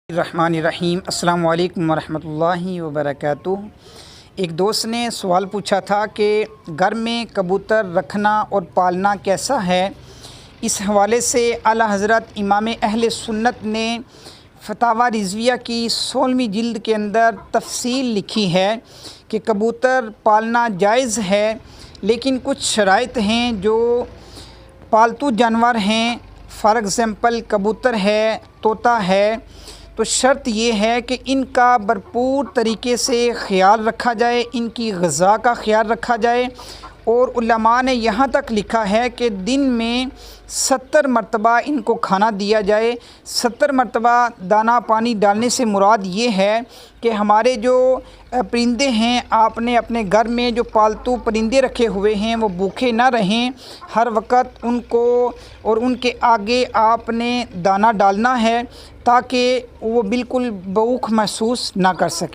الرحمن الرحیم السلام علیکم ورحمۃ اللہ وبرکاتہ۔ ایک دوست نے سوال پوچھا تھا کہ گھر میں کبوتر رکھنا اور پالنا کیسا ہے۔ اس حوالے سے اعلیٰ حضرت امام اہل سنت نے فتاوی رضویہ کی 16ویں جلد کے اندر تفصیل لکھی ہے کہ کبوتر پالنا جائز ہے، لیکن کچھ شرائط ہیں جو پالتو جانور ہیں، فار ایگزامپل کبوتر ہے، طوطا ہے، تو شرط یہ ہے کہ ان کا بھرپور طریقے سے خیال رکھا جائے، ان کی غذا کا خیال رکھا جائے، اور علماء نے یہاں تک لکھا ہے کہ دن میں 70 مرتبہ ان کو کھانا دیا جائے۔ 70 مرتبہ دانہ پانی ڈالنے سے مراد یہ ہے کہ ہمارے جو پرندے ہیں، آپ نے اپنے گھر میں جو پالتو پرندے رکھے ہوئے ہیں وہ بھوکے نہ رہیں، ہر وقت ان کو اور ان کے آگے آپ نے دانہ ڈالنا ہے تاکہ وہ بالکل بھوک محسوس نہ کر سکے۔